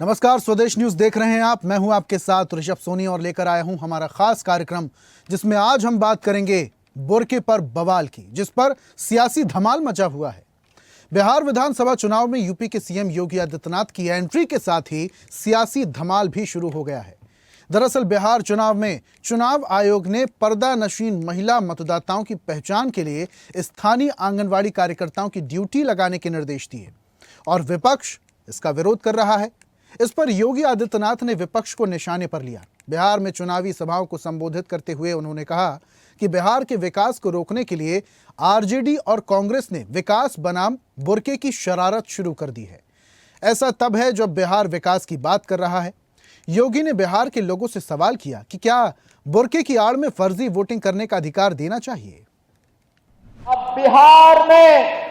नमस्कार, स्वदेश न्यूज देख रहे हैं आप। मैं हूं आपके साथ ऋषभ सोनी और लेकर आया हूं हमारा खास कार्यक्रम, जिसमें आज हम बात करेंगे बुर्के पर बवाल की, जिस पर सियासी धमाल मचा हुआ है। बिहार विधानसभा चुनाव में यूपी के सीएम योगी आदित्यनाथ की एंट्री के साथ ही सियासी धमाल भी शुरू हो गया है। दरअसल बिहार चुनाव में चुनाव आयोग ने पर्दा नशीन महिला मतदाताओं की पहचान के लिए स्थानीय आंगनवाड़ी कार्यकर्ताओं की ड्यूटी लगाने के निर्देश दिए और विपक्ष इसका विरोध कर रहा है। इस पर योगी आदित्यनाथ ने विपक्ष को निशाने पर लिया। बिहार में चुनावी सभाओं को संबोधित करते हुए उन्होंने कहा कि बिहार के विकास को रोकने के लिए आरजेडी और कांग्रेस ने विकास बनाम बुर्के की शरारत शुरू कर दी है। ऐसा तब है जब बिहार विकास की बात कर रहा है। योगी ने बिहार के लोगों से सवाल किया कि क्या बुर्के की आड़ में फर्जी वोटिंग करने का अधिकार देना चाहिए। अब बिहार में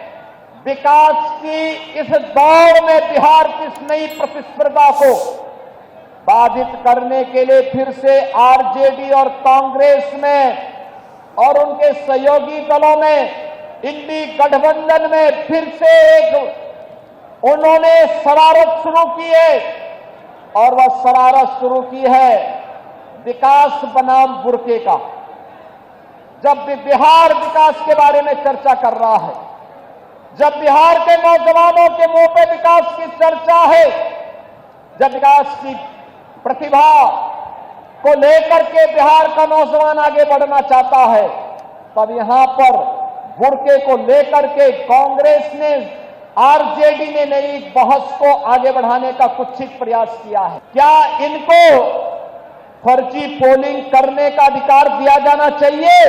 विकास की इस दौड़ में बिहार की इस नई प्रतिस्पर्धा को बाधित करने के लिए फिर से आरजेडी और कांग्रेस में और उनके सहयोगी दलों में इंडी गठबंधन में फिर से एक उन्होंने शरारत शुरू की है और वह शरारत शुरू की है विकास बनाम बुर्के का। जब भी बिहार विकास के बारे में चर्चा कर रहा है, जब बिहार के नौजवानों के मुंह पे विकास की चर्चा है, जब विकास की प्रतिभा को लेकर के बिहार का नौजवान आगे बढ़ना चाहता है, तब यहां पर बुर्के को लेकर के कांग्रेस ने, आरजेडी ने नई बहस को आगे बढ़ाने का कुत्सित प्रयास किया है। क्या इनको फर्जी पोलिंग करने का अधिकार दिया जाना चाहिए?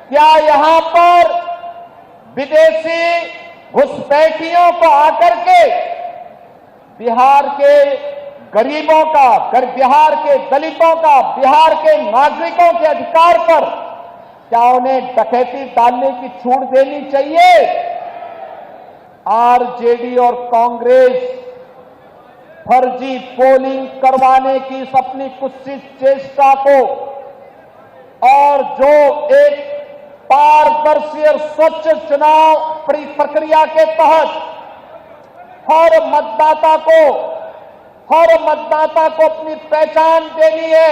क्या यहां पर विदेशी घुसपैठियों को आकर के बिहार के गरीबों का, बिहार के दलितों का, बिहार के नागरिकों के अधिकार पर क्या उन्हें डकैती डालने की छूट देनी चाहिए? आरजेडी और कांग्रेस फर्जी पोलिंग करवाने की इस अपनी कुत्सित चेष्टा को और जो एक पारदर्शी और स्वच्छ चुनाव प्रक्रिया के तहत हर मतदाता को अपनी पहचान देनी है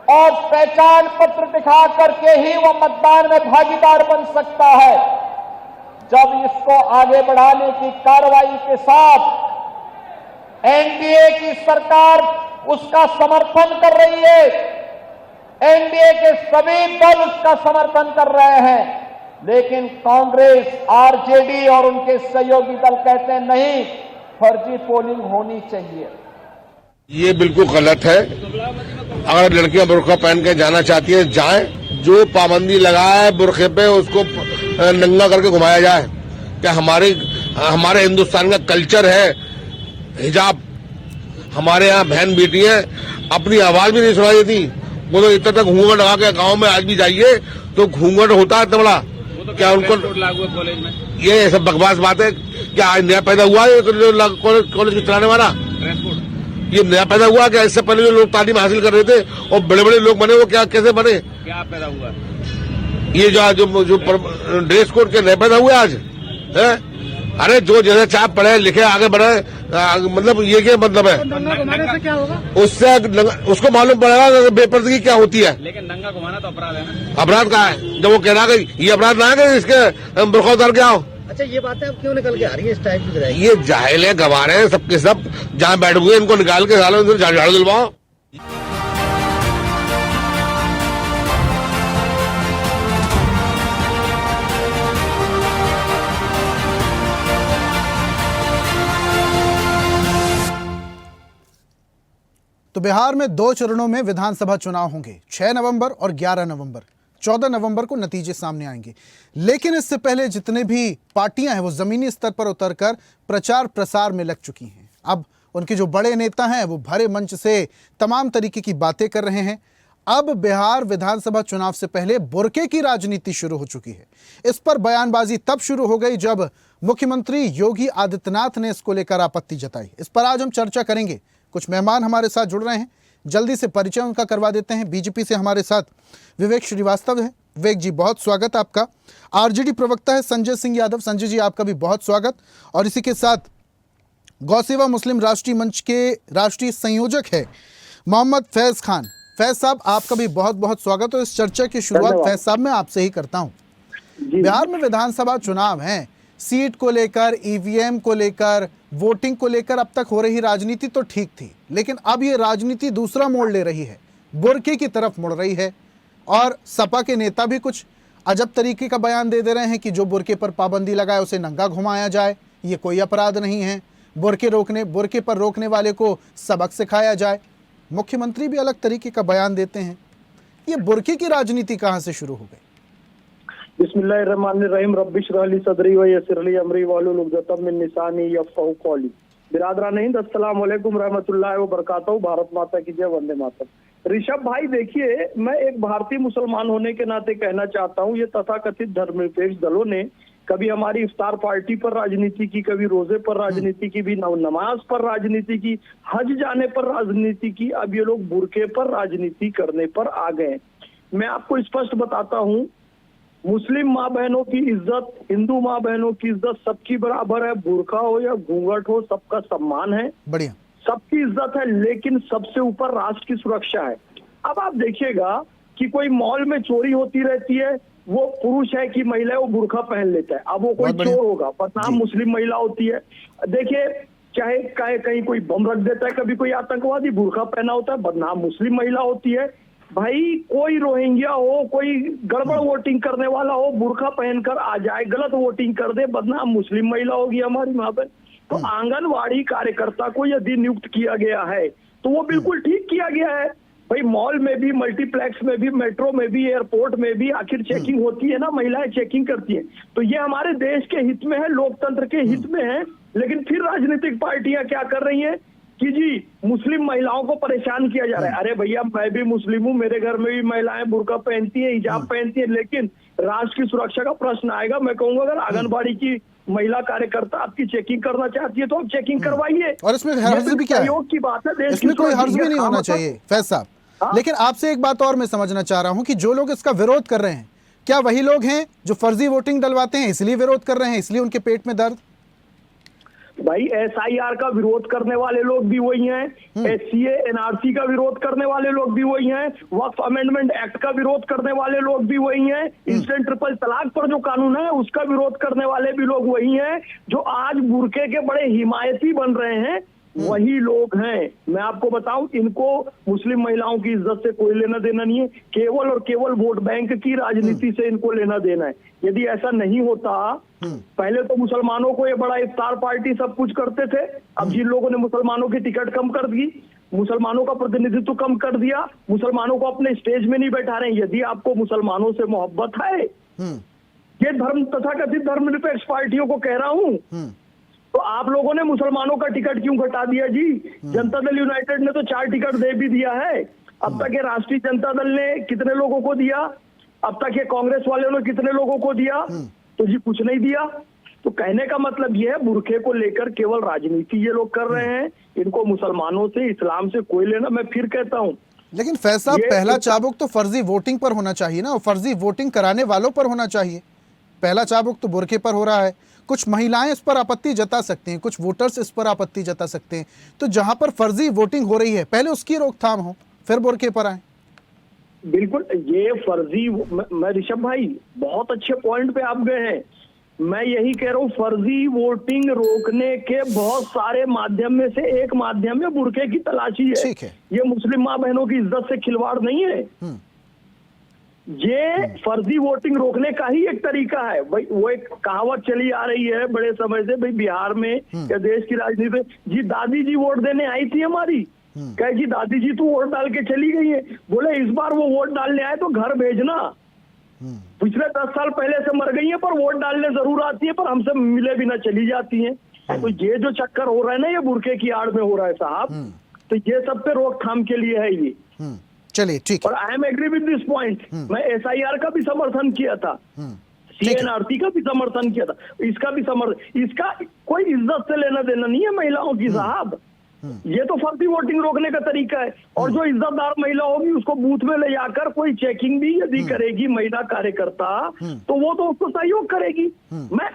और पहचान पत्र दिखा करके ही वह मतदान में भागीदार बन सकता है। जब इसको आगे बढ़ाने की कार्रवाई के साथ एनडीए की सरकार उसका समर्थन कर रही है, एनडीए के सभी दल उसका समर्थन कर रहे हैं, लेकिन कांग्रेस, आरजेडी और उनके सहयोगी दल कहते हैं नहीं, फर्जी पोलिंग होनी चाहिए। ये बिल्कुल गलत है। अगर लड़कियां बुर्का पहन के जाना चाहती है, जाए। जो पाबंदी लगा है बुर्के पे उसको नंगा करके घुमाया जाए। क्या हमारे हिंदुस्तान का कल्चर है हिजाब। हमारे यहाँ बहन बेटियां अपनी आवाज भी नहीं सुनाई देती, वो तो इतना तक घूंघट लगा के गाँव में आज भी जाइए तो घूंघट होता है इतना बड़ा। तो क्या उनको लागू है कॉलेज में? ये सब बकवास बात है। क्या आज नया पैदा हुआ है कॉलेज में चलाने वाला? ये नया पैदा हुआ? क्या इससे पहले जो लोग तालीम हासिल कर रहे थे और बड़े बड़े लोग बने, वो क्या कैसे बने? क्या पैदा हुआ? ये जो ड्रेस कोड के नए पैदा हुए आज है? अरे जो जैसे चाहे पढ़े लिखे आगे बढ़े, मतलब ये क्या मतलब है? नंगा घुमाने से क्या होगा? उससे उसको मालूम पड़ेगा बेपर्दगी क्या होती है। लेकिन नंगा घुमाना तो अपराध है ना। अपराध कहाँ है? जब वो कह रहा है ये अपराध ना है, इसके बुर्का उतार के आओ। अच्छा, ये बातें अब क्यों निकल के आ रही है इस टाइप की? ये जाहिल है, गंवार है सबके सब। जहाँ बैठ हुए इनको निकाल के सालों झाड़ू दिलवाओ। तो बिहार में 2 चरणों में विधानसभा चुनाव होंगे, 6 नवंबर और 11 नवंबर। 14 नवंबर को नतीजे सामने आएंगे। लेकिन इससे पहले जितने भी पार्टियां हैं वो जमीनी स्तर पर उतरकर प्रचार प्रसार में लग चुकी हैं। अब उनके जो बड़े नेता हैं वो भरे मंच से तमाम तरीके की बातें कर रहे हैं। अब बिहार विधानसभा चुनाव से पहले बुर्के की राजनीति शुरू हो चुकी है। इस पर बयानबाजी तब शुरू हो गई जब मुख्यमंत्री योगी आदित्यनाथ ने इसको लेकर आपत्ति जताई। इस पर आज हम चर्चा करेंगे। कुछ मेहमान हमारे साथ जुड़ रहे हैं, जल्दी से परिचय उनका करवा देते हैं। बीजेपी से हमारे साथ विवेक श्रीवास्तव है। विवेक जी, बहुत स्वागत आपका। आरजेडी प्रवक्ता है संजय सिंह यादव। संजय जी, आपका भी बहुत स्वागत। और इसी के साथ गौसेवा मुस्लिम राष्ट्रीय मंच के राष्ट्रीय संयोजक है मोहम्मद फैज खान। फैज साहब, आपका भी बहुत बहुत स्वागत है। इस चर्चा की शुरुआत फैज साहब मैं आपसे ही करता हूं। बिहार में विधानसभा चुनाव हैं, सीट को लेकर, ईवीएम को लेकर, वोटिंग को लेकर अब तक हो रही राजनीति तो ठीक थी, लेकिन अब ये राजनीति दूसरा मोड़ ले रही है, बुर्के की तरफ मुड़ रही है। और सपा के नेता भी कुछ अजब तरीके का बयान दे रहे हैं कि जो बुर्के पर पाबंदी लगाए उसे नंगा घुमाया जाए, ये कोई अपराध नहीं है। बुर्के पर रोकने वाले को सबक सिखाया जाए। मुख्यमंत्री भी अलग तरीके का बयान देते हैं। ये बुर्के की राजनीति कहां से शुरू हो गई? बिस्मिल्लाहिर्रहमानिर्रहीम रब्बिश रह ली सदरी व यस्सिर ली अमरी वाहलुल उक़दतम मिन लिसानी यफ़क़हू क़ौली। बिरादरान हिंद, अस्सलाम वालेकुम रहमतुल्लाहि व बरकातहू। भारत माता की जय, वंदे मातरम। ऋषभ भाई देखिए, मैं एक भारतीय मुसलमान होने के नाते कहना चाहता हूँ, ये तथाकथित धर्मनिरपेक्ष दलों ने कभी हमारी इफ्तार पार्टी पर राजनीति की, कभी रोजे पर राजनीति की, भी नमाज पर राजनीति की, हज जाने पर राजनीति की। अब ये लोग बुर्के पर राजनीति करने पर आ गए। मैं आपको स्पष्ट बताता हूँ, मुस्लिम माँ बहनों की इज्जत, हिंदू माँ बहनों की इज्जत सबकी बराबर है। बुर्का हो या घूंघट हो, सबका सम्मान है, बढ़िया, सबकी इज्जत है, लेकिन सबसे ऊपर राष्ट्र की सुरक्षा है। अब आप देखिएगा कि कोई मॉल में चोरी होती रहती है, वो पुरुष है कि महिला है, वो बुर्का पहन लेता है। अब वो कोई चोर होगा, बदनाम मुस्लिम महिला होती है। देखिए, चाहे कहीं कोई बम रख देता है, कभी कोई आतंकवादी बुर्का पहना होता है, बदनाम मुस्लिम महिला होती है। भाई कोई रोहिंग्या हो, कोई गड़बड़ वोटिंग करने वाला हो, बुर्का पहनकर आ जाए, गलत वोटिंग कर दे, बदनाम मुस्लिम महिला होगी हमारी माँ बहन। तो आंगनवाड़ी कार्यकर्ता को यदि नियुक्त किया गया है तो वो बिल्कुल ठीक किया गया है। भाई मॉल में भी, मल्टीप्लेक्स में भी, मेट्रो में भी, एयरपोर्ट में भी आखिर चेकिंग होती है ना, महिलाएं चेकिंग करती हैं। तो ये हमारे देश के हित में है, लोकतंत्र के हित में है। लेकिन फिर राजनीतिक पार्टियां क्या कर रही हैं कि जी मुस्लिम महिलाओं को परेशान किया जा रहा है। अरे भैया, मैं भी मुस्लिम हूँ, मेरे घर में भी महिलाएं बुर्का पहनती है, हिजाब पहनती है, लेकिन राष्ट्र की सुरक्षा का प्रश्न आएगा। मैं कहूंगा अगर आंगनबाड़ी की महिला कार्यकर्ता आपकी चेकिंग करना चाहती है तो आप चेकिंग करवाइए। और इसमें हर्ज भी क्या है? की बात है, देश इसमें कोई हर्ज भी नहीं होना चाहिए फैज साहब। लेकिन आपसे एक बात और मैं समझना चाह रहा हूं कि जो लोग इसका विरोध कर रहे हैं, क्या वही लोग हैं जो फर्जी वोटिंग डलवाते हैं इसलिए विरोध कर रहे हैं, इसलिए उनके पेट में दर्द? भाई SIR का विरोध करने वाले लोग भी वही हैं, SCA NRC का विरोध करने वाले लोग भी वही हैं, वक्फ अमेंडमेंट एक्ट का विरोध करने वाले लोग भी वही हैं, इंस्टेंट ट्रिपल तलाक पर जो कानून है उसका विरोध करने वाले भी लोग वही हैं। जो आज बुर्के के बड़े हिमायती बन रहे हैं वही लोग हैं। मैं आपको बताऊं, इनको मुस्लिम महिलाओं की इज्जत से कोई लेना देना नहीं है, केवल और केवल वोट बैंक की राजनीति से इनको लेना देना है। यदि ऐसा नहीं होता, पहले तो मुसलमानों को ये बड़ा इफ्तार पार्टी सब कुछ करते थे, अब जिन लोगों ने मुसलमानों की टिकट कम कर दी, मुसलमानों का प्रतिनिधित्व कम कर दिया, मुसलमानों को अपने स्टेज में नहीं बैठा रहे। यदि आपको मुसलमानों से मोहब्बत है, ये धर्म तथाकथित धर्मनिरपेक्ष पार्टियों को कह रहा हूं, तो आप लोगों ने मुसलमानों का टिकट क्यों घटा दिया जी? जनता दल यूनाइटेड ने तो 4 टिकट दे भी दिया है। अब तक ये राष्ट्रीय जनता दल ने कितने लोगों को दिया? अब तक ये कांग्रेस वाले ने कितने लोगों को दिया? तो जी कुछ नहीं दिया। तो कहने का मतलब ये है, बुर्के को लेकर केवल राजनीति ये लोग कर रहे हैं, इनको मुसलमानों से, इस्लाम से कोई लेना। मैं फिर कहता हूं, लेकिन फैज साहब, पहला चाबुक तो फर्जी वोटिंग पर होना चाहिए ना, और फर्जी वोटिंग कराने वालों पर होना चाहिए। पहला चाबुक तो बुर्के पर हो रहा है। कुछ महिलाएं इस पर आपत्ति जता सकते हैं, कुछ वोटर्स इस पर आपत्ति जता सकते हैं। तो जहां पर फर्जी वोटिंग हो रही है, पहले उसकी रोकथाम हो, फिर बुर्के पर आए। बिल्कुल, ये फर्जी, मैं ऋषभ भाई बहुत अच्छे पॉइंट पे आप गए हैं। मैं यही कह रहा हूँ, फर्जी वोटिंग रोकने के बहुत सारे माध्यम में से एक माध्यम में बुर्के की तलाशी है। ठीक है, ये मुस्लिम माँ बहनों की इज्जत से खिलवाड़ नहीं है। ये फर्जी वोटिंग रोकने का ही एक तरीका है। भाई वो एक कहावत चली आ रही है बड़े समय से, भाई बिहार में या देश की राजनीति में, जी दादी जी वोट देने आई थी हमारी, कहे जी दादी जी तो वोट डाल के चली गई है। बोले इस बार वो वोट डालने आए तो घर भेजना। पिछले 10 साल पहले से मर गई है, पर वोट डालने जरूर आती है, पर हमसे मिले बिना चली जाती है। तो ये जो चक्कर हो रहा है ना, ये बुर्के की आड़ में हो रहा है साहब। तो ये सब पे रोकथाम के लिए है ये। चलिए ठीक है। और I am agree with this point. मैं SIR का भी समर्थन किया था, CNRC का भी समर्थन किया था, इसका भी समर्थन। इसका कोई इज्जत से लेना देना नहीं है महिलाओं की साहब। ये तो फर्जी वोटिंग रोकने का तरीका है। और जो इज्जतदार महिला होगी उसको बूथ में ले जाकर कोई चेकिंग भी यदि करेगी महिला कार्यकर्ता, तो वो तो उसको सहयोग करेगी।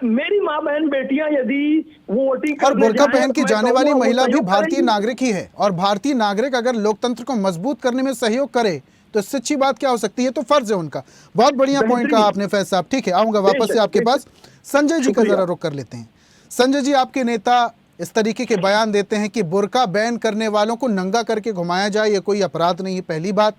मेरी माँ बहन बेटियां यदि वो वोटिंग और करने बुर्का जाएं, पहन के तो मैं जाने वाली कहूंगा वो महिला भी सहयोग भारतीय करेगी। नागरिक ही है, और भारतीय नागरिक अगर लोकतंत्र को मजबूत करने में सहयोग करे तो इससे अच्छी बात क्या हो सकती है। तो फर्ज है उनका। बहुत बढ़िया पॉइंट कहा आपने फैज साहब। ठीक है, आऊंगा वापस से आपके पास। संजय जी का जरा रुख कर लेते हैं। संजय जी, आपके नेता इस तरीके के बयान देते हैं कि बुर्का बैन करने वालों को नंगा करके घुमाया जाए, ये कोई अपराध नहीं है। पहली बात,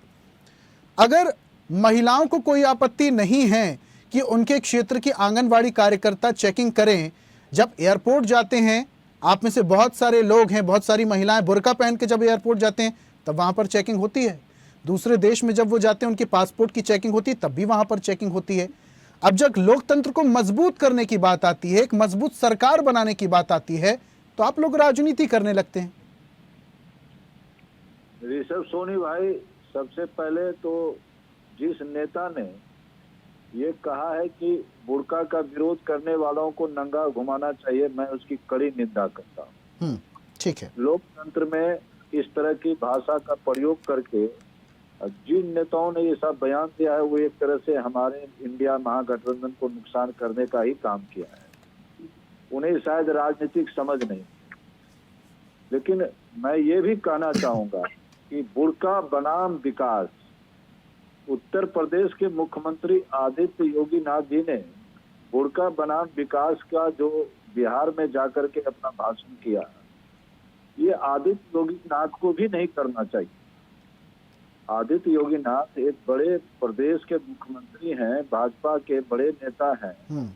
अगर महिलाओं को कोई आपत्ति नहीं है कि उनके क्षेत्र की आंगनवाड़ी कार्यकर्ता चेकिंग करें, जब एयरपोर्ट जाते हैं, आप में से बहुत सारे लोग हैं, बहुत सारी महिलाएं बुर्का पहन के जब एयरपोर्ट जाते हैं तब वहां पर चेकिंग होती है। दूसरे देश में जब वो जाते हैं उनके पासपोर्ट की चेकिंग होती है, तब भी वहां पर चेकिंग होती है। अब जब लोकतंत्र को मजबूत करने की बात आती है, एक मजबूत सरकार बनाने की बात आती है, तो आप लोग राजनीति करने लगते हैं। ऋषभ सोनी भाई, सबसे पहले तो जिस नेता ने ये कहा है कि बुर्का का विरोध करने वालों को नंगा घुमाना चाहिए, मैं उसकी कड़ी निंदा करता हूँ। ठीक है। लोकतंत्र में इस तरह की भाषा का प्रयोग करके जिन नेताओं ने ये सब बयान दिया है, वो एक तरह से हमारे इंडिया महागठबंधन को नुकसान करने का ही काम किया है। उन्हें शायद राजनीतिक समझ नहीं। लेकिन मैं ये भी कहना चाहूंगा कि बुर्का बनाम विकास, उत्तर प्रदेश के मुख्यमंत्री आदित्य योगी नाथ जी ने बुर्का बनाम विकास का जो बिहार में जाकर के अपना भाषण किया, ये आदित्य योगी नाथ को भी नहीं करना चाहिए। आदित्य योगी नाथ एक बड़े प्रदेश के मुख्यमंत्री हैं, भाजपा के बड़े नेता हैं,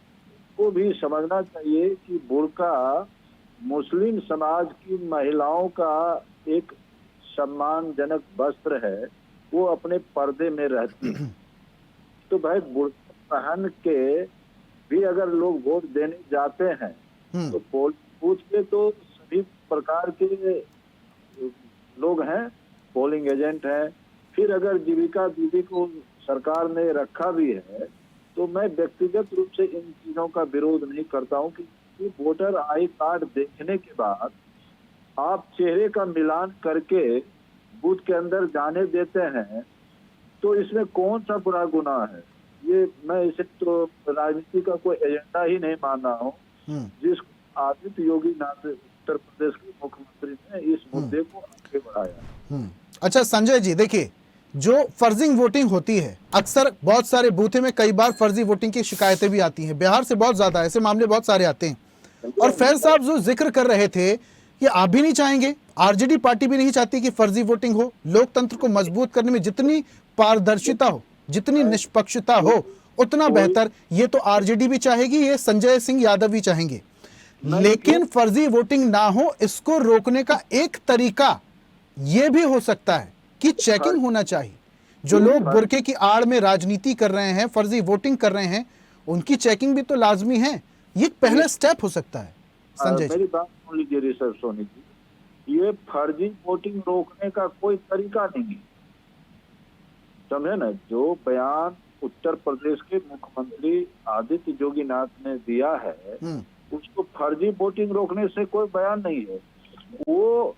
को भी समझना चाहिए कि बुर्का मुस्लिम समाज की महिलाओं का एक सम्मानजनक वस्त्र है, वो अपने पर्दे में रहती है। तो भाई बुर्का पहन के भी अगर लोग वोट देने जाते हैं तो पोल बूथ पे तो सभी प्रकार के लोग हैं, पोलिंग एजेंट हैं। फिर अगर जीविका दीदी को सरकार ने रखा भी है तो मैं व्यक्तिगत रूप से इन चीजों का विरोध नहीं करता हूं कि वोटर आई कार्ड देखने के बाद आप चेहरे का मिलान करके बूथ के अंदर जाने देते हैं, तो इसमें कौन सा बुरा गुनाह है। ये मैं इसे तो राजनीति का कोई एजेंडा ही नहीं मान रहा हूँ। जिस आदित्य योगी नाथ उत्तर प्रदेश के मुख्यमंत्री ने इस मुद्दे को आगे बढ़ाया। अच्छा संजय जी, देखिए, जो फर्जी वोटिंग होती है, अक्सर बहुत सारे बूथों में कई बार फर्जी वोटिंग की शिकायतें भी आती हैं। बिहार से बहुत ज्यादा ऐसे मामले बहुत सारे आते हैं। और फैज साहब जो जिक्र कर रहे थे कि आप भी नहीं चाहेंगे, आरजेडी पार्टी भी नहीं चाहती कि फर्जी वोटिंग हो। लोकतंत्र को मजबूत करने में जितनी पारदर्शिता हो, जितनी निष्पक्षता हो, उतना बेहतर। ये तो आरजेडी भी चाहेगी, ये संजय सिंह यादव भी चाहेंगे। लेकिन फर्जी वोटिंग ना हो, इसको रोकने का एक तरीका ये भी हो सकता है कि चेकिंग होना चाहिए। जो लोग बुर्के की आड़ में राजनीति कर रहे हैं, फर्जी वोटिंग कर रहे हैं, उनकी चेकिंग भी तो लाजमी है। ये पहला स्टेप हो सकता है। संजय जी, मेरी बात सुन लीजिए ऋषभ सोनी जी, ये फर्जी वोटिंग रोकने का कोई तरीका नहीं है, समझे ना। जो बयान उत्तर प्रदेश के मुख्यमंत्री आदित्य योगी नाथ ने दिया है, उसको फर्जी वोटिंग रोकने से कोई बयान नहीं है। वो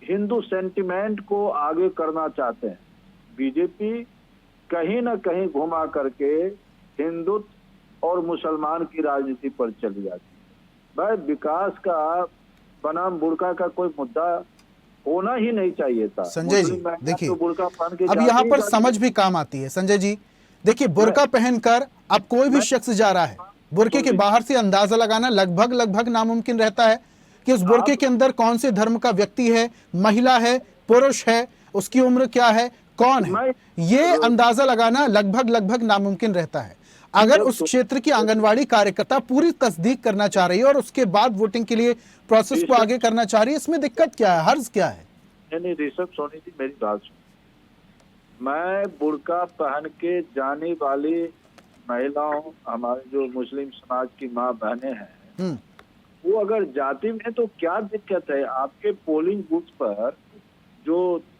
हिंदू सेंटिमेंट को आगे करना चाहते हैं। बीजेपी कहीं ना कहीं घुमा करके हिंदुत्व और मुसलमान की राजनीति पर चली जाती है। भाई विकास का बनाम बुर्का का कोई मुद्दा होना ही नहीं चाहिए था। संजय जी देखिए, तो बुर्का पहन के अब यहाँ पर समझ भी काम आती है। संजय जी देखिए, बुर्का पहनकर अब कोई भी शख्स जा रहा है, बुर्के के बाहर से अंदाजा लगाना लगभग नामुमकिन रहता है कि उस बुर्के के अंदर कौन से धर्म का व्यक्ति है, महिला है, पुरुष है, उसकी उम्र क्या है, कौन है, ये अंदाजा लगाना लगभग नामुमकिन रहता है। अगर उस क्षेत्र की आंगनवाड़ी कार्यकर्ता पूरी तस्दीक करना चाह रही है और उसके बाद वोटिंग के लिए प्रोसेस को आगे करना चाह रही है, इसमें दिक्कत क्या है, हर्ज क्या है? नहीं ऋषभ सोनी जी, मेरी बात सुन। मैं बुर्का पहन के जाने वाली महिलाओं, हमारे जो मुस्लिम समाज की माँ बहनें हैं, वो अगर जाति में तो क्या दिक्कत है। आपके पोलिंग बूथ पर जो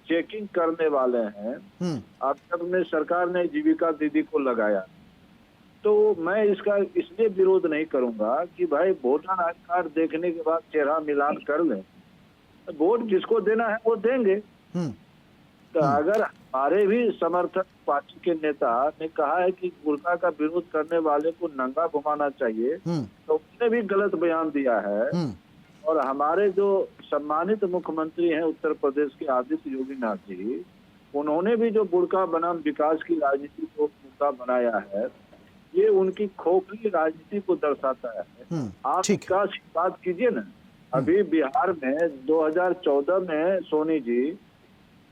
चेकिंग करने वाले हैं, आप सबने सरकार ने जीविका दीदी को लगाया, तो मैं इसका इसलिए विरोध नहीं करूंगा कि भाई वोटर आई कार्ड देखने के बाद चेहरा मिलान कर लें। वोट जिसको देना है वो देंगे। हम्म, तो अगर हमारे भी समर्थक पार्टी के नेता ने कहा है कि बुर्का का विरोध करने वाले को नंगा घुमाना चाहिए, तो उसने भी गलत बयान दिया है। और हमारे जो सम्मानित मुख्यमंत्री हैं उत्तर प्रदेश के आदित्य योगीनाथ जी, उन्होंने भी जो बुर्का बनाम विकास की राजनीति को मुद्दा बनाया है, ये उनकी खोखली राजनीति को दर्शाता है। आप ठीक है। विकास की बात कीजिए ना। अभी बिहार में 2014 में सोनी जी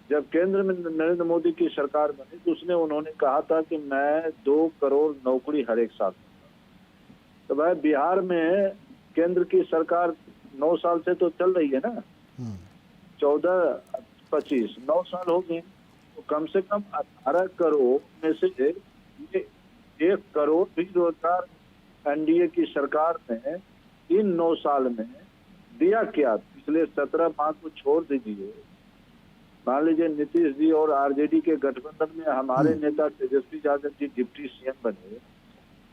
जब केंद्र में नरेंद्र मोदी की सरकार बनी तो उन्होंने कहा था कि मैं 2 करोड़ नौकरी हर एक साल दूंगा। तो भाई बिहार में केंद्र की सरकार 9 साल से तो चल रही है ना, 14-25 9 साल हो गए, तो कम से कम 18 करोड़ में से ये 1 करोड़ भी रोजगार एनडीए की सरकार ने इन 9 साल में दिया क्या? पिछले 17 माह को छोड़ दीजिए। मान लीजिए नीतीश जी और आरजेडी के गठबंधन में हमारे नेता तेजस्वी यादव जी डिप्टी सीएम बने,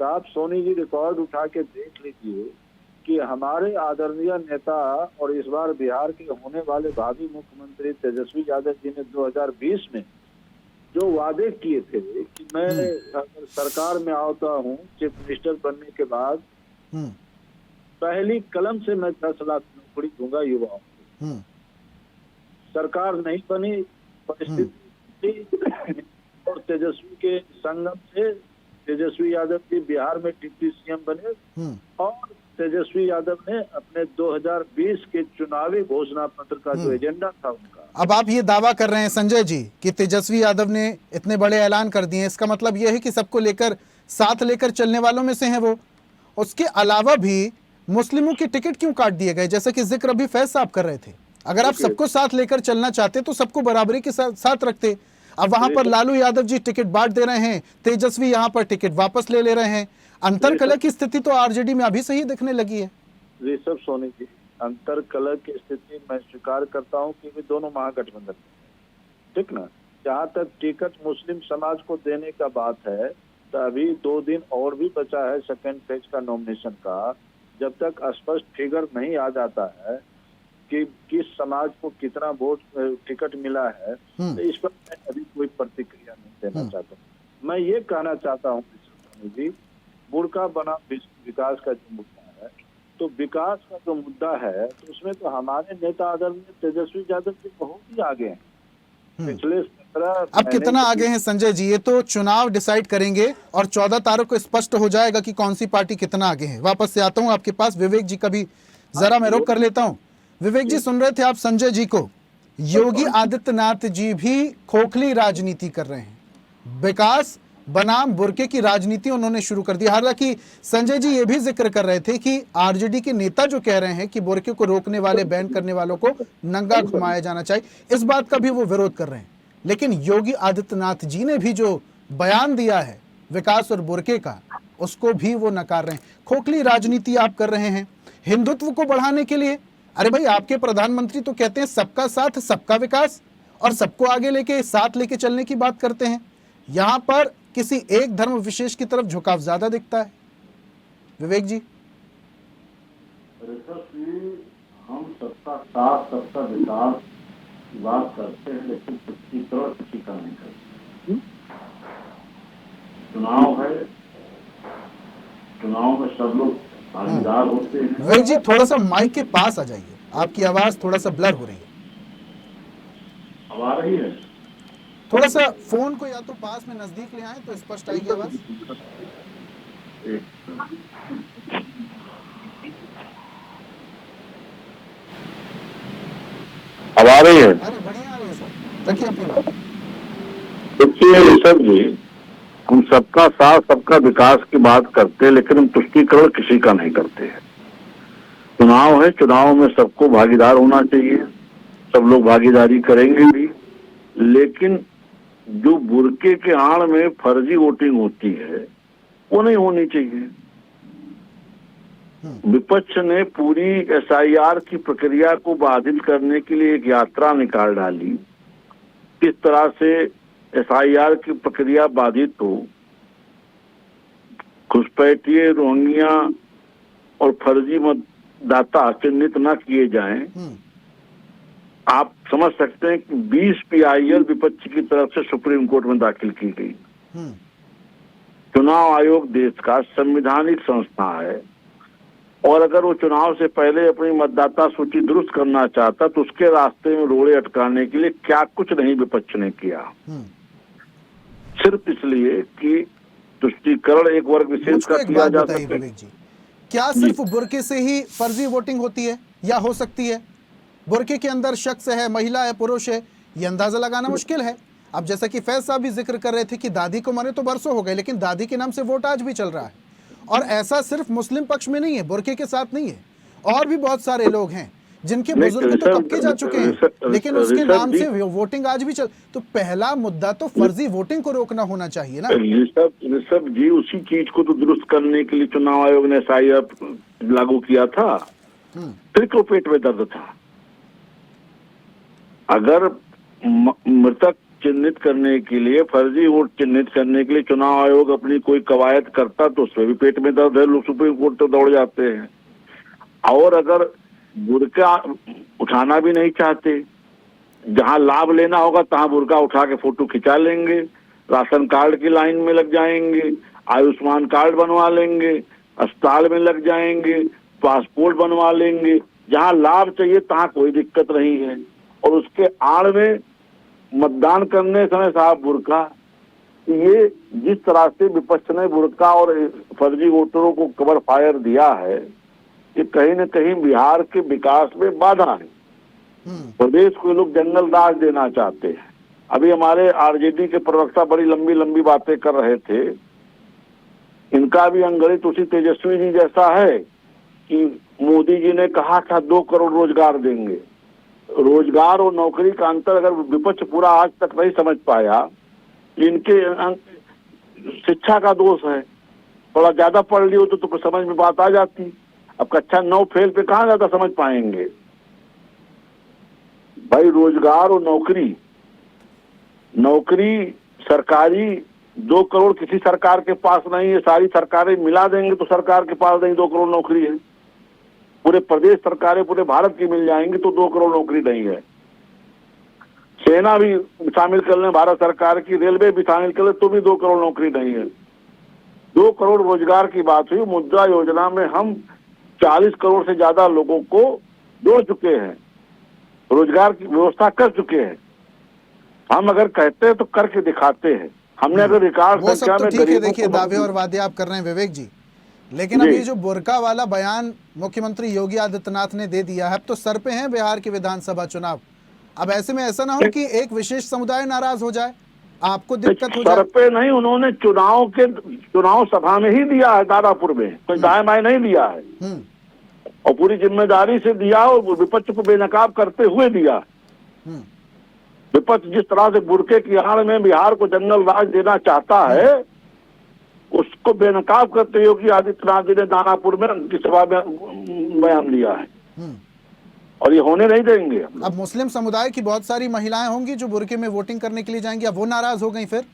तो आप सोनी जी रिकॉर्ड उठा के देख लीजिए कि हमारे आदरणीय नेता और इस बार बिहार के होने वाले भावी मुख्यमंत्री तेजस्वी यादव जी ने 2020 में जो वादे किए थे कि मैं अगर सरकार में आता हूँ चीफ मिनिस्टर बनने के बाद पहली कलम से मैं 10 लाख नौकरी दूंगा युवाओं को। सरकार नहीं बनी, परिस्थिति और तेजस्वी के संगम से तेजस्वी यादव जी बिहार में डिप्टी सीएम बने और तेजस्वी यादव ने अपने 2020 के चुनावी घोषणा पत्र का जो एजेंडा था उनका। अब आप ये दावा कर रहे हैं संजय जी कि तेजस्वी यादव ने इतने बड़े ऐलान कर दिए, इसका मतलब ये है कि सबको लेकर साथ लेकर चलने वालों में से हैं वो। उसके अलावा भी मुस्लिमों के टिकट क्यों काट दिए गए, जैसे कि जिक्र अभी फैज साहब कर रहे थे? अगर आप सबको साथ लेकर चलना चाहते तो सबको बराबरी के साथ रखते। अब वहां पर लालू यादव जी टिकट बांट दे रहे हैं, तेजस्वी यहां पर टिकट वापस ले रहे हैं। अंतरकलह की स्थिति तो आरजेडी में अभी से ही दिखने लगी है। ऋषभ सोनी जी, अंतरकलह की स्थिति मैं स्वीकार करता हूं कि वे दोनों महागठबंधन, ठीक ना। जहां तक टिकट मुस्लिम समाज को देने का बात है तो अभी 2 दिन और भी बचा है सेकेंड फेज का नॉमिनेशन का। जब तक स्पष्ट फिगर नहीं आ जाता है कि किस समाज को कितना वोट टिकट मिला है, तो इस पर मैं अभी कोई प्रतिक्रिया नहीं देना चाहता। मैं ये कहना चाहता हूँ जी, बुर्का बना विकास का जो मुद्दा है, तो विकास का जो मुद्दा है तो उसमें तो हमारे नेता आदरणीय तेजस्वी यादव जी बहुत ही आगे हैं। पिछले 17 अब कितना आगे हैं संजय जी, ये तो चुनाव डिसाइड करेंगे और 14 तारीख को स्पष्ट हो जाएगा कि कौन सी पार्टी कितना आगे है। वापस से आता हूं आपके पास, विवेक जी का भी जरा मैं रोक कर लेता हूं। विवेक जी, सुन रहे थे आप संजय जी को? योगी आदित्यनाथ जी भी खोखली राजनीति कर रहे हैं, विकास बनाम बुर्के की राजनीति उन्होंने शुरू कर दी। हालांकि संजय जी ये भी जिक्र कर रहे थे कि आरजेडी के नेता जो कह रहे हैं कि बुर्के को रोकने वाले, बैन करने वालों को नंगा घुमाया जाना चाहिए, इस बात का भी वो विरोध कर रहे हैं। लेकिन योगी आदित्यनाथ जी ने भी जो बयान दिया है विकास और बुर्के का, उसको भी वो नकार रहे हैं। खोखली राजनीति आप कर रहे हैं हिंदुत्व को बढ़ाने के लिए। अरे भाई, आपके प्रधानमंत्री तो कहते हैं सबका साथ सबका विकास, और सबको आगे लेके साथ लेके चलने की बात करते हैं। यहां पर किसी एक धर्म विशेष की तरफ झुकाव ज्यादा दिखता है। विवेक जी, हम सबका साथ सबका विकास की बात करते हैं, लेकिन किसी तरह किसी का नहीं करते। चुनाव है, चुनाव में सब लोग भागीदार होते हैं। विवेक जी, थोड़ा सा माइक के पास आ जाइए, आपकी आवाज थोड़ा सा ब्लर हो रही है। अब आ रही है? थोड़ा सा फोन को या तो पास में नजदीक ले आए तो स्पष्ट आएगी आवाज। अब आ रही है? अरे बढ़िया आ रही है सर, रखिए अपनी बात। देखिए ऋषभ जी, हम सबका साथ सबका विकास की बात करते हैं, लेकिन हम तुष्टीकरण किसी का नहीं करते हैं। चुनाव है, चुनाव में सबको भागीदार होना चाहिए, सब लोग भागीदारी करेंगे भी, लेकिन जो बुर्के के आड़ में फर्जी वोटिंग होती है वो नहीं होनी चाहिए। विपक्ष ने पूरी एसआईआर की प्रक्रिया को बाधित करने के लिए एक यात्रा निकाल डाली। किस तरह से एसआईआर की प्रक्रिया बाधित हो, घुसपैठिए, रोहिंग्या और फर्जी मतदाता चिन्हित न किए जाएं, आप समझ सकते हैं कि 20 PIL विपक्ष की तरफ से सुप्रीम कोर्ट में दाखिल की गई। चुनाव आयोग देश का संवैधानिक संस्था है और अगर वो चुनाव से पहले अपनी मतदाता सूची दुरुस्त करना चाहता तो उसके रास्ते में रोड़े अटकाने के लिए क्या कुछ नहीं विपक्ष ने किया, सिर्फ इसलिए कि तुष्टीकरण एक वर्ग विशेष मुझको का एक किया बात जा बताइए सके। विवेक जी, क्या सिर्फ बुर्के से ही फर्जी वोटिंग होती है या हो सकती है बुर्के के अंदर शख्स है, महिला है, पुरुष है, ये अंदाजा लगाना मुश्किल है। अब जैसा कि फैज साहब भी जिक्र कर रहे थे कि दादी को मरे तो बरसों हो गए, लेकिन दादी के नाम से वोट आज भी चल रहा है। और ऐसा सिर्फ मुस्लिम पक्ष में नहीं है, बुर्के के साथ नहीं है, और भी बहुत सारे लोग हैं जिनके बुजुर्ग तो कब के जा चुके हैं, लेकिन उसके नाम से वोटिंग आज भी चल। तो पहला मुद्दा तो फर्जी वोटिंग को रोकना होना चाहिए ना। ऋषभ जी, उसी चीज को तो दुरुस्त करने के लिए चुनाव आयोग ने SIR लागू किया था, फिर क्यों पेट में दर्द था? अगर मृतक चिन्हित करने के लिए, फर्जी वोट चिन्हित करने के लिए चुनाव आयोग अपनी कोई कवायद करता तो उसमें भी पेट में दर्द है, लोग सुप्रीम कोर्ट तो दौड़ जाते हैं। और अगर बुर्का उठाना भी नहीं चाहते, जहां लाभ लेना होगा तहां बुर्का उठा के फोटो खिंचा लेंगे, राशन कार्ड की लाइन में लग जाएंगे, आयुष्मान कार्ड बनवा लेंगे, अस्पताल में लग जाएंगे, पासपोर्ट बनवा लेंगे, जहां लाभ चाहिए तहां कोई दिक्कत नहीं है। और उसके आड़ में मतदान करने समय साहब बुर्का, ये जिस तरह से विपक्ष ने बुर्का और फर्जी वोटरों को कवर फायर दिया है, ये कहीं न कहीं बिहार के विकास में बाधा है। प्रदेश को लोग जंगल राज देना चाहते हैं। अभी हमारे RJD के प्रवक्ता बड़ी लंबी लंबी बातें कर रहे थे, इनका भी अंगड़ित उसी तेजस्वी जी जैसा है कि मोदी जी ने कहा था 2 करोड़ रोजगार देंगे। रोजगार और नौकरी का अंतर अगर विपक्ष पूरा आज तक नहीं समझ पाया, इनके शिक्षा का दोष है। थोड़ा ज्यादा पढ़ लियो तो समझ में बात आ जाती। अब कक्षा 9 फेल पे कहाँ ज्यादा समझ पाएंगे भाई? रोजगार और नौकरी सरकारी 2 करोड़ किसी सरकार के पास नहीं है। सारी सरकारें मिला देंगे तो सरकार के पास नहीं 2 करोड़ नौकरी है। पूरे प्रदेश सरकारें पूरे भारत की मिल जाएंगी तो 2 करोड़ नौकरी नहीं है। सेना भी शामिल कर लें भारत सरकार की, रेलवे भी शामिल कर ले तो भी 2 करोड़ नौकरी नहीं है। 2 करोड़ रोजगार की बात हुई। मुद्रा योजना में हम 40 करोड़ से ज्यादा लोगों को जोड़ चुके हैं, रोजगार की व्यवस्था कर चुके हैं। हम अगर कहते हैं तो करके दिखाते हैं। हमने अगर रिकॉर्ड संख्या में ठीक है, देखिए दावे और वादे आप कर रहे हैं विवेक जी, लेकिन अब ये जो बुर्का वाला बयान मुख्यमंत्री योगी आदित्यनाथ ने दे दिया है, अब तो सर पे हैं बिहार के विधानसभा चुनाव। अब ऐसे में ऐसा ना हो कि एक विशेष समुदाय नाराज हो जाए, आपको दिक्कत हो जाए। सर पे नहीं, उन्होंने चुनाव सभा में ही दिया है, दादापुर में कोई दाएं बाएं नहीं दिया है, और पूरी जिम्मेदारी से दिया और विपक्ष को बेनकाब करते हुए दिया। विपक्ष जिस तरह से बुर्के की आड़ में बिहार को जंगल राज देना चाहता है, उसको बेनकाब करते हुए योगी आदित्यनाथ जी ने दानापुर में उनकी सभा में बयान लिया है, और ये होने नहीं देंगे। अब मुस्लिम समुदाय की बहुत सारी महिलाएं होंगी जो बुर्के में वोटिंग करने के लिए जाएंगी, अब वो नाराज हो गई। फिर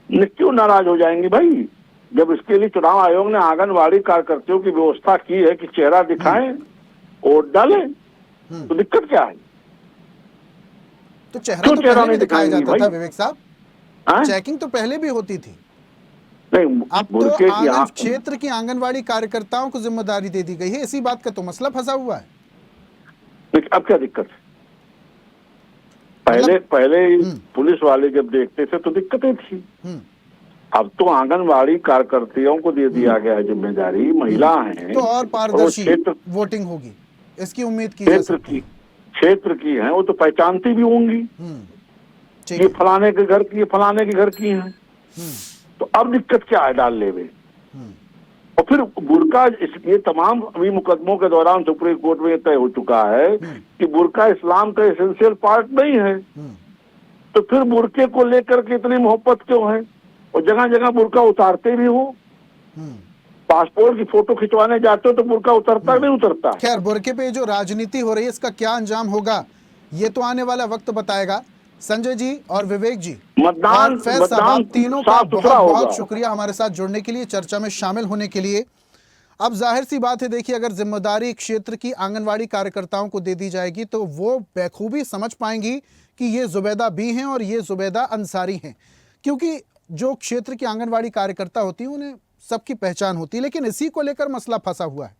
क्यों नाराज हो जाएंगी भाई? जब इसके लिए चुनाव आयोग ने आंगनबाड़ी कार्यकर्ताओं की व्यवस्था की है कि चेहरा दिखाएं, वोट डालें, तो दिक्कत क्या है? तो चेहरा तो पहले भी दिखाया जाता था विवेक साहब, चेकिंग तो पहले भी होती थी। नहीं, अब तो आंगन क्षेत्र की आंगनबाड़ी कार्यकर्ताओं को जिम्मेदारी दे दी गई है, इसी बात का तो मसला फंसा हुआ है। अब क्या दिक्कत है? पहले पुलिस वाले जब देखते थे तो दिक्कतें थी। अब तो आंगनबाड़ी कार्यकर्ताओं को दे दिया गया है जिम्मेदारी, महिला हैं तो और पारदर्शी वोटिंग होगी, इसकी उम्मीद की जा सकती है। क्षेत्र की हैं, वो तो पहचानती भी होंगी, ये फलाने के घर की, ये फलाने के घर की हैं। तो अब दिक्कत क्या है डालने में? और फिर बुर्का, ये तमाम अभी मुकदमों के दौरान सुप्रीम कोर्ट में तय हो चुका है कि बुर्का इस्लाम का एसेंशियल पार्ट नहीं है, तो फिर बुर्के को लेकर के इतनी मोहब्बत क्यों है? और जगह जगह बुर्का उतारते भी हो, पासपोर्ट की फोटो खिंचवाने जाते हो तो बुर्का उतरता नहीं उतरता। खैर, बुर्के पे जो राजनीति हो रही है इसका क्या अंजाम होगा ये तो आने वाला वक्त बताएगा। संजय जी और विवेक जी, मतदान तीनों का बहुत बहुत शुक्रिया हमारे साथ जुड़ने के लिए, चर्चा में शामिल होने के लिए। अब जाहिर सी बात है, देखिए अगर जिम्मेदारी क्षेत्र की आंगनवाड़ी कार्यकर्ताओं को दे दी जाएगी तो वो बखूबी समझ पाएंगी कि ये जुबैदा बी हैं और ये जुबैदा अंसारी हैं, क्योंकि जो क्षेत्र की आंगनवाड़ी कार्यकर्ता होती हैं उन्हें सबकी पहचान होती है। लेकिन इसी को लेकर मसला फंसा हुआ है।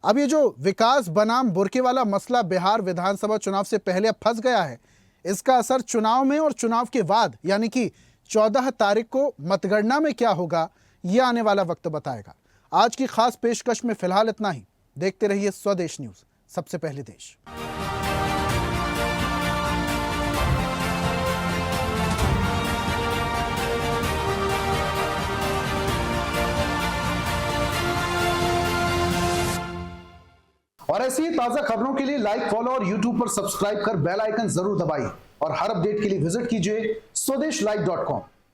अब ये जो विकास बनाम बुर्के वाला मसला बिहार विधानसभा चुनाव से पहले अब फंस गया है, इसका असर चुनाव में और चुनाव के बाद यानी कि 14 तारीख को मतगणना में क्या होगा, ये आने वाला वक्त बताएगा। आज की खास पेशकश में फिलहाल इतना ही। देखते रहिए स्वदेश न्यूज, सबसे पहले देश। और ऐसी ही ताजा खबरों के लिए लाइक, फॉलो और यूट्यूब पर सब्सक्राइब कर बेल आइकन जरूर दबाइए और हर अपडेट के लिए विजिट कीजिए स्वदेशलाइव.com।